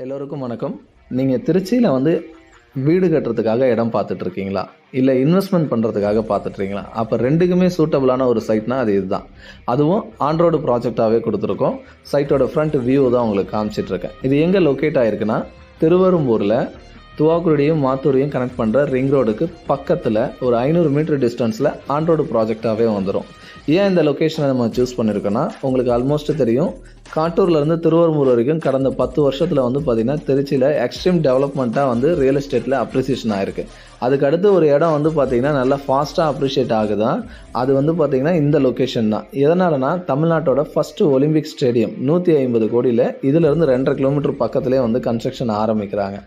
எல்லோருக்கும் வணக்கம். நீங்கள் திருச்சியில் வீடு கட்டுறதுக்காக இடம் பார்த்துட்ருக்கீங்களா, இல்லை இன்வெஸ்ட்மெண்ட் பண்ணுறதுக்காக பார்த்துட்ருக்கீங்களா? அப்போ ரெண்டுக்குமே சூட்டபுளான ஒரு சைட்னால் அது இதுதான். அதுவும் ஆன்ரோடு ப்ராஜெக்டாகவே கொடுத்துருக்கோம். சைட்டோட ஃப்ரண்ட் வியூ தான் உங்களுக்கு காமிச்சிட்ருக்கேன். இது எங்கே லொக்கேட் ஆகிருக்குன்னா, திருவெரும்பூரில் துவாக்குடியும் மாத்தூரையும் கனெக்ட் பண்ணுற ரிங் ரோடுக்கு பக்கத்தில் ஒரு 500 மீட்டர் டிஸ்டன்ஸில் ஆன்ரோடு ப்ராஜெக்டாகவே வந்துடும். ஏன் இந்த லொக்கேஷனை நம்ம சூஸ் பண்ணியிருக்கோன்னா, உங்களுக்கு ஆல்மோஸ்ட் தெரியும், காட்டூர்லேருந்து திருவெரும்பூர் வரைக்கும் கடந்த 10 வருஷத்தில் பார்த்திங்கன்னா திருச்சியில் எக்ஸ்ட்ரீம் டெவலப்மெண்ட்டாக ரியல் எஸ்டேட்டில் அப்ரிசியேஷன் ஆகிருக்கு. அதுக்கு அடுத்து ஒரு இடம் பார்த்திங்கன்னா நல்லா ஃபாஸ்ட்டாக அப்ரிஷியேட் ஆகுதான். அது பார்த்திங்கன்னா இந்த லொக்கேஷன் தான். எதனாலனா, தமிழ்நாட்டோட ஃபஸ்ட்டு ஒலிம்பிக் ஸ்டேடியம் 150 கோடியில் இதிலேருந்து 2.5 கிலோமீட்டர் பக்கத்துலேயே கன்ஸ்ட்ரக்ஷன் ஆரம்பிக்கிறாங்க.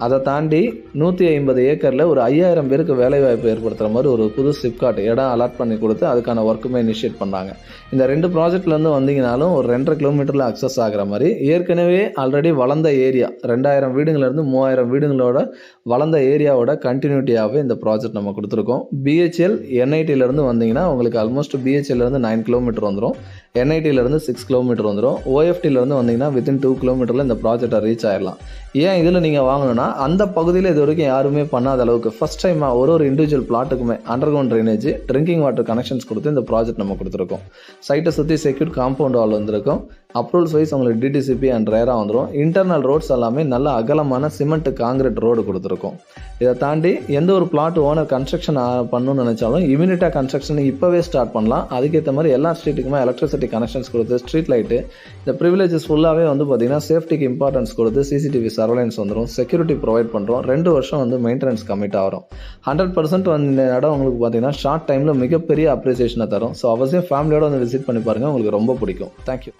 அதை தாண்டி 150 ஏக்கரில் ஒரு 5000 பேருக்கு வேலைவாய்ப்பு ஏற்படுத்துகிற மாதிரி ஒரு புது சிப்காட் இடம் அலாட் பண்ணி கொடுத்து அதுக்கான ஒர்க்குமே இனிஷியேட் பண்ணாங்க. இந்த 2 ப்ராஜெக்ட்லேருந்து வந்தீங்கனாலும் ஒரு 2.5 கிலோமீட்டரில் அக்சஸ் ஆகிற மாதிரி ஏற்கனவே ஆல்ரெடி வளர்ந்த ஏரியா 2000 வீடுங்கள்லேருந்து 3000 வீடுங்களோட வளர்ந்த ஏரியாவோட கண்டினியூட்டியாகவே இந்த ப்ராஜெக்ட் நம்ம கொடுத்துருக்கோம். பிஹெச்எல் என்ஐடியிலேருந்து வந்தீங்கன்னா உங்களுக்கு ஆல்மோஸ்ட் பிஹெச்எல்லேருந்து 9 கிலோமீட்டர் வந்துடும், என்ஐடியிலேருந்து 6 கிலோமீட்டர் வந்துடும், ஓஎஃப்டியிலேருந்து வந்தீங்கன்னா வித்தின் 2 கிலோமீட்டரில் இந்த ப்ராஜெக்டை ரீச் ஆயிடலாம். ஏன் இதில் நீங்கள் வாங்கணும்னா, அந்த பகுதியில் இது வரைக்கும் யாருமே பண்ணாத அளவுக்கு ஃபஸ்ட் டைமாக ஒரு இண்டிவிஜுவல் பிளாட்டுக்குமே underground drainage, drinking water connections கொடுத்து இந்த ப்ராஜெக்ட் நம்ம கொடுத்துருக்கோம். சைட்டை சுற்றி செக்யூர் காம்பவுண்ட் வால் வந்திருக்கும். அப்ரூவல்ஸ் வைஸ் உங்களுக்கு டிடிசிபி அண்ட் ரேராக வந்துடும். இன்டர்னல் ரோட்ஸ் எல்லாமே நல்ல அகலமான சிமெண்ட் காங்கிரீட் ரோடு கொடுத்துருக்கோம். இதை தாண்டி எந்த ஒரு பிளாட் ஓனர் கன்ஸ்ட்ரக்ஷன் பண்ணணும்னு நினச்சாலும் இமீடியட்டாக கன்ஸ்ட்ரக்ஷன் இப்போவே ஸ்டார்ட் பண்ணலாம். அதுக்கேற்ற மாதிரி எல்லா ஸ்ட்ரீட்டுக்குமே எலக்ட்ரிசிட்டி கனெக்ஷன்ஸ் கொடுத்து, ஸ்ட்ரீட் லைட்டு, இந்த ப்ரிவிலேஜஸ் ஃபுல்லாகவே பார்த்திங்கன்னா சேஃப்டிக்கு இம்பார்ட்டன்ஸ் கொடுத்து சிசிடிவி சர்வேலன்ஸ் வந்துடும், செக்யூரிட்டி ப்ரொவைட் பண்ணுறோம். 2 வருஷம் மெயின்டெனன்ஸ் கமிட் ஆகிறோம். 100% இந்த இடம் உங்களுக்கு பார்த்தீங்கன்னா ஷார்ட் டைமில் மிகப்பெரிய அப்ரிசியேஷனை தரும். ஸோ அவசியம் ஃபேமிலியோட விசிட் பண்ணி பாருங்கள், உங்களுக்கு ரொம்ப பிடிக்கும். தேங்க்யூ.